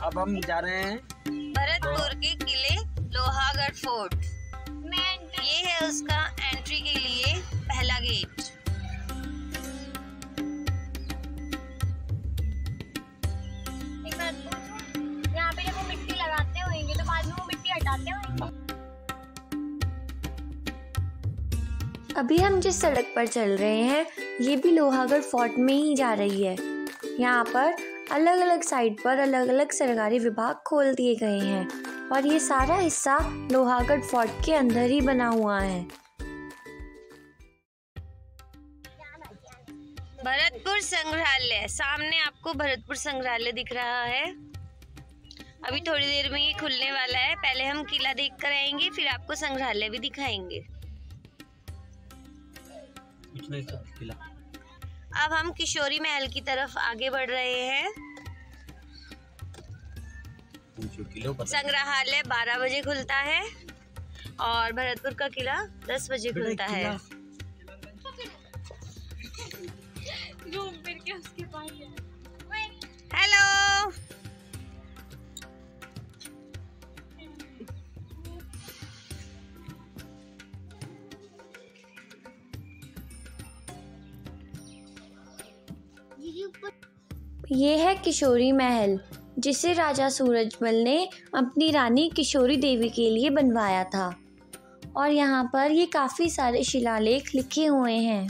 अब हम जा रहे हैं भरतपुर के किले लोहागढ़ फोर्ट। ये है उसका एंट्री के लिए पहला गेट। एक बात पूछूं, यहाँ पे जब वो मिट्टी लगाते होंगे तो बाद में वो मिट्टी हटाते होंगे? अभी हम जिस सड़क पर चल रहे हैं ये भी लोहागढ़ फोर्ट में ही जा रही है। यहाँ पर अलग अलग साइड पर अलग अलग सरकारी विभाग खोल दिए गए हैं और ये सारा हिस्सा लोहागढ़ फोर्ट के अंदर ही बना हुआ है। भरतपुर संग्रहालय, सामने आपको भरतपुर संग्रहालय दिख रहा है। अभी थोड़ी देर में ये खुलने वाला है। पहले हम किला देख कर आएंगे, फिर आपको संग्रहालय भी दिखाएंगे। किला। अब हम किशोरी महल की तरफ आगे बढ़ रहे हैं। संग्रहालय 12 बजे खुलता है और भरतपुर का किला 10 बजे खुलता है। हेलो, ये है किशोरी महल, जिसे राजा सूरजमल ने अपनी रानी किशोरी देवी के लिए बनवाया था और यहाँ पर ये काफी सारे शिलालेख लिखे हुए हैं।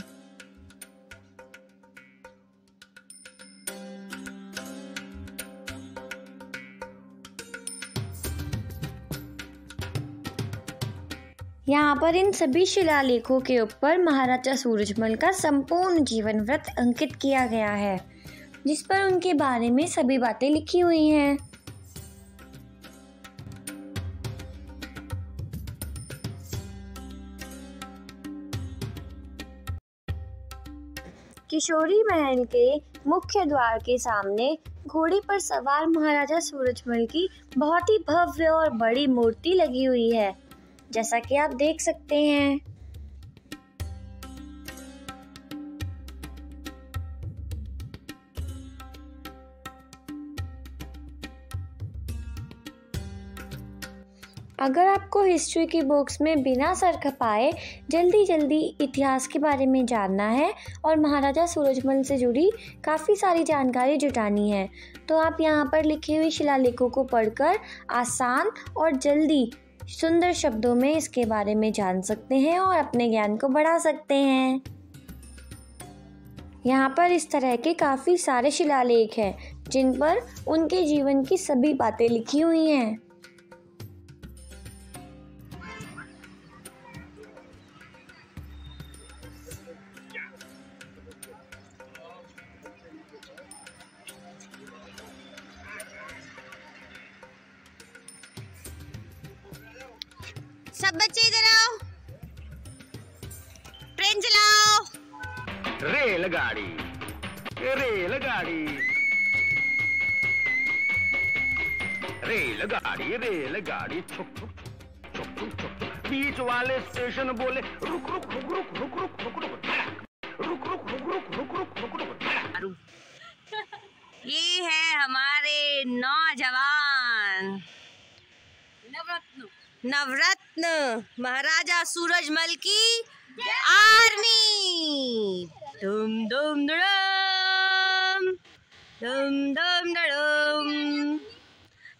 यहाँ पर इन सभी शिलालेखों के ऊपर महाराजा सूरजमल का संपूर्ण जीवन वृत्त अंकित किया गया है, जिस पर उनके बारे में सभी बातें लिखी हुई हैं। किशोरी महल के मुख्य द्वार के सामने घोड़े पर सवार महाराजा सूरजमल की बहुत ही भव्य और बड़ी मूर्ति लगी हुई है, जैसा कि आप देख सकते हैं। अगर आपको हिस्ट्री की बुक्स में बिना सर खपाए जल्दी जल्दी इतिहास के बारे में जानना है और महाराजा सूरजमल से जुड़ी काफ़ी सारी जानकारी जुटानी है, तो आप यहाँ पर लिखे हुए शिलालेखों को पढ़कर आसान और जल्दी सुंदर शब्दों में इसके बारे में जान सकते हैं और अपने ज्ञान को बढ़ा सकते हैं। यहाँ पर इस तरह के काफ़ी सारे शिलालेख हैं जिन पर उनके जीवन की सभी बातें लिखी हुई हैं। सब बच्चे इधर आओ, ट्रेन चलाओ। रेलगाड़ी रेलगाड़ी रेलगाड़ी रेलगाड़ी छुक छुक छुक छुक छुक। बीच वाले स्टेशन बोले रुक रुक रुक रुक रुक रुक रुक रुक रुक रुक रुक रुक रुक रुक रुक रुक। ये है हमारे नौजवान नवरत्न महाराजा सूरजमल की आर्मी। दुम दुम दुम दुम दुम दुम।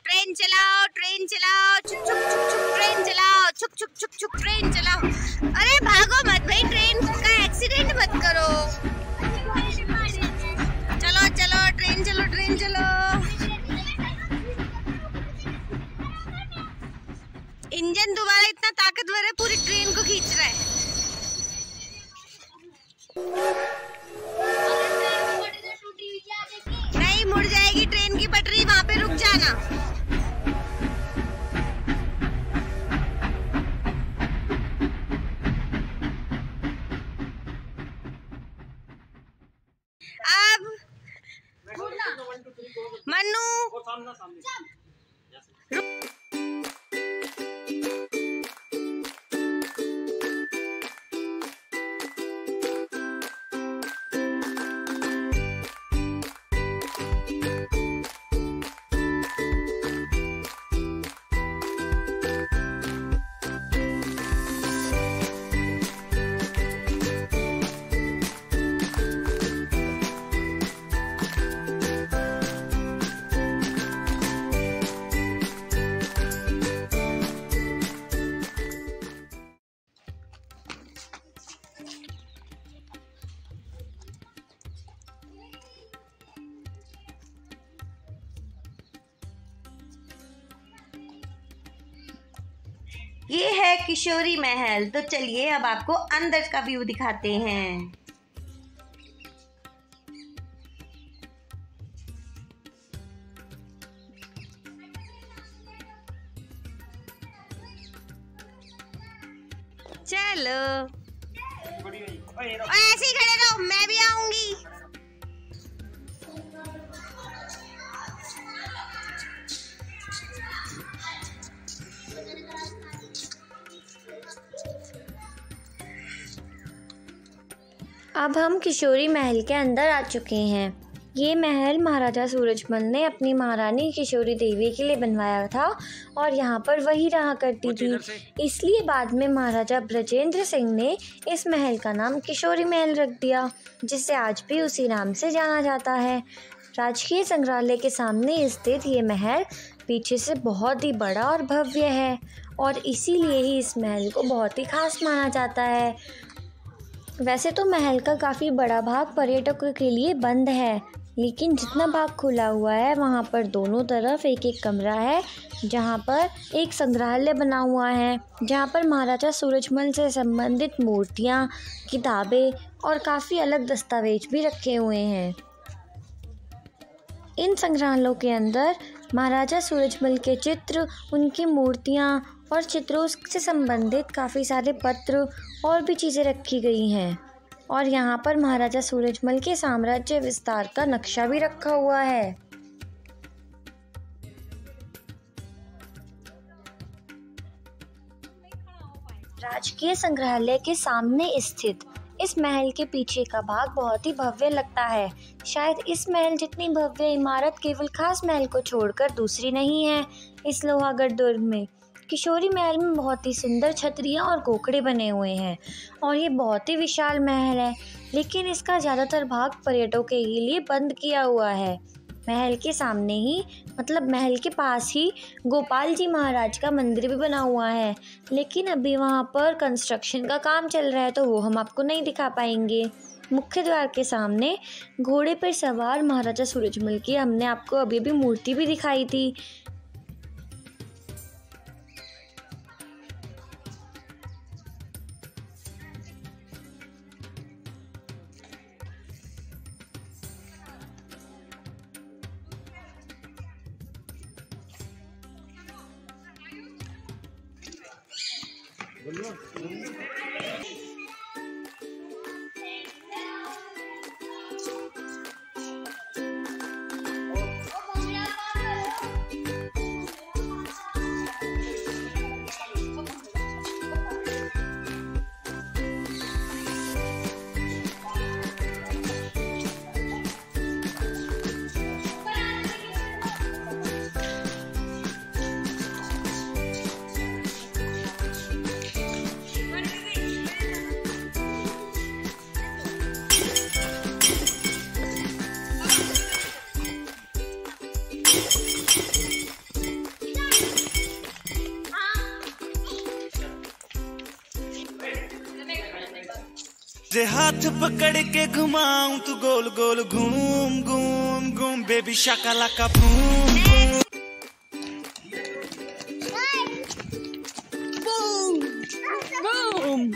ट्रेन चलाओ, ट्रेन चलाओ, चुक चुक चुक चुक ट्रेन चलाओ, चुक चुक चुक चुक ट्रेन चलाओ। अरे भागो मत भाई, ट्रेन का एक्सीडेंट मत करो। चलो चलो ट्रेन चलो, ट्रेन चलो। इंजन तुम्हारा इतना ताकतवर है, पूरी ट्रेन को खींच रहा है। नहीं, मुड़ जाएगी ट्रेन की पटरी, वहां पे रुक जाना। अब मन्नू ये है किशोरी महल। तो चलिए अब आपको अंदर का व्यू दिखाते हैं। चलो ऐसे ही खड़े रहो, मैं भी आऊंगी। अब हम किशोरी महल के अंदर आ चुके हैं। ये महल महाराजा सूरजमल ने अपनी महारानी किशोरी देवी के लिए बनवाया था और यहाँ पर वही रहा करती थी। इसलिए बाद में महाराजा ब्रजेंद्र सिंह ने इस महल का नाम किशोरी महल रख दिया, जिसे आज भी उसी नाम से जाना जाता है। राजकीय संग्रहालय के सामने स्थित ये महल पीछे से बहुत ही बड़ा और भव्य है और इसीलिए ही इस महल को बहुत ही खास माना जाता है। वैसे तो महल का काफ़ी बड़ा भाग पर्यटकों के लिए बंद है, लेकिन जितना भाग खुला हुआ है वहाँ पर दोनों तरफ एक एक कमरा है, जहाँ पर एक संग्रहालय बना हुआ है, जहाँ पर महाराजा सूरजमल से संबंधित मूर्तियाँ, किताबें और काफ़ी अलग दस्तावेज भी रखे हुए हैं। इन संग्रहालयों के अंदर महाराजा सूरजमल के चित्र, उनकी मूर्तियाँ और चित्रों से संबंधित काफ़ी सारे पत्र और भी चीज़ें रखी गई हैं और यहाँ पर महाराजा सूरजमल के साम्राज्य विस्तार का नक्शा भी रखा हुआ है। राजकीय संग्रहालय के सामने स्थित इस महल के पीछे का भाग बहुत ही भव्य लगता है। शायद इस महल जितनी भव्य इमारत केवल खास महल को छोड़कर दूसरी नहीं है इस लोहागढ़ दुर्ग में। किशोरी महल में बहुत ही सुंदर छतरियाँ और गोखड़े बने हुए हैं और ये बहुत ही विशाल महल है, लेकिन इसका ज़्यादातर भाग पर्यटकों के लिए बंद किया हुआ है। महल के सामने ही, मतलब महल के पास ही गोपाल जी महाराज का मंदिर भी बना हुआ है, लेकिन अभी वहाँ पर कंस्ट्रक्शन का काम चल रहा है तो वो हम आपको नहीं दिखा पाएंगे। मुख्य द्वार के सामने घोड़े पर सवार महाराजा सूरजमल की हमने आपको अभी भी मूर्ति भी दिखाई थी। जे हाथ पकड़ के घुमाऊं तू गोल गोल घूम घूम घूम बेबी शाकालाका बूम बूम।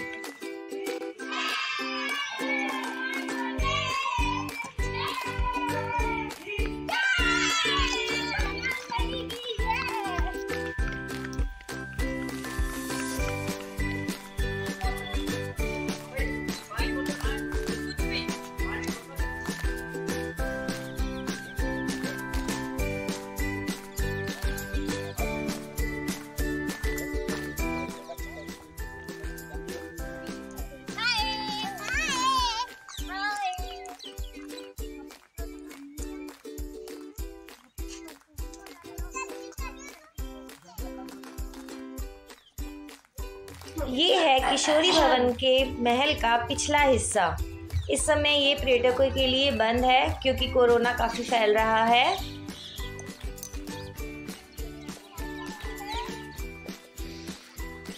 ये है किशोरी भवन के महल का पिछला हिस्सा। इस समय ये पर्यटकों के लिए बंद है क्योंकि कोरोना काफ़ी फैल रहा है।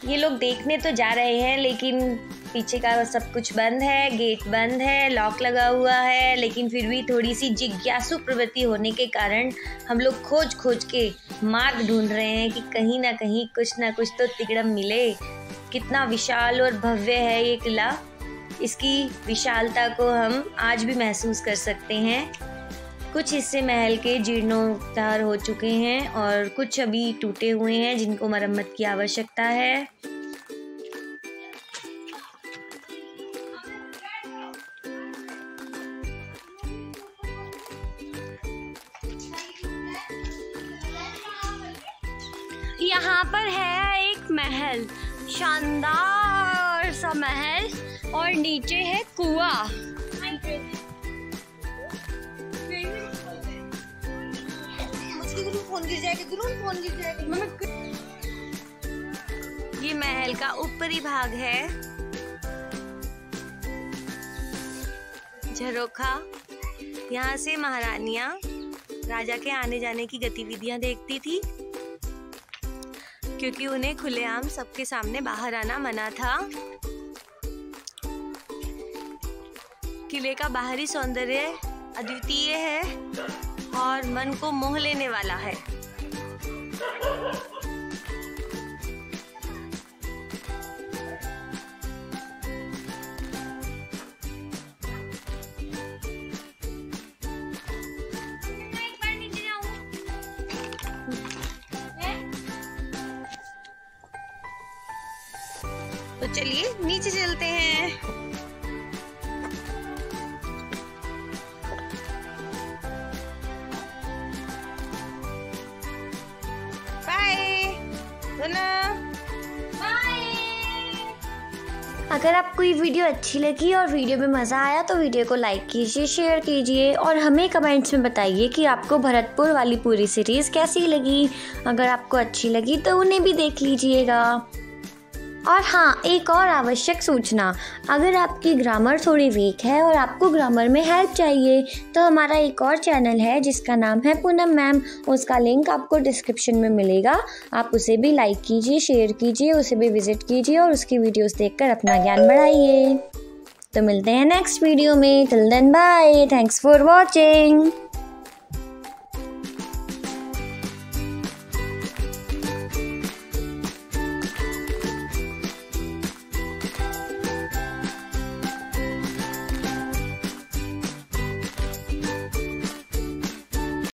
ये लोग देखने तो जा रहे हैं लेकिन पीछे का सब कुछ बंद है, गेट बंद है, लॉक लगा हुआ है, लेकिन फिर भी थोड़ी सी जिज्ञासु प्रवृत्ति होने के कारण हम लोग खोज खोज के मार्ग ढूंढ रहे हैं कि कहीं ना कहीं कुछ ना कुछ तो तिगड़म मिले। कितना विशाल और भव्य है ये किला। इसकी विशालता को हम आज भी महसूस कर सकते हैं। कुछ हिस्से महल के जीर्णोद्धार हो चुके हैं और कुछ अभी टूटे हुए हैं जिनको मरम्मत की आवश्यकता है। यहाँ पर है एक महल, शानदार सा महल, और नीचे है कुआं। फोन गिर जाएगा। ये महल का ऊपरी भाग है। झरोखा, यहाँ से महारानियां राजा के आने जाने की गतिविधियां देखती थी, क्योंकि उन्हें खुलेआम सबके सामने बाहर आना मना था। किले का बाहरी सौंदर्य अद्वितीय है और मन को मोह लेने वाला है। तो चलिए नीचे चलते हैं। अगर आपको ये वीडियो अच्छी लगी और वीडियो में मज़ा आया तो वीडियो को लाइक कीजिए, शेयर कीजिए और हमें कमेंट्स में बताइए कि आपको भरतपुर वाली पूरी सीरीज़ कैसी लगी। अगर आपको अच्छी लगी तो उन्हें भी देख लीजिएगा। और हाँ, एक और आवश्यक सूचना, अगर आपकी ग्रामर थोड़ी वीक है और आपको ग्रामर में हेल्प चाहिए तो हमारा एक और चैनल है जिसका नाम है पूनम मैम। उसका लिंक आपको डिस्क्रिप्शन में मिलेगा। आप उसे भी लाइक कीजिए, शेयर कीजिए, उसे भी विजिट कीजिए और उसकी वीडियोस देखकर अपना ज्ञान बढ़ाइए। तो मिलते हैं नेक्स्ट वीडियो में। Till then bye, thanks for watching.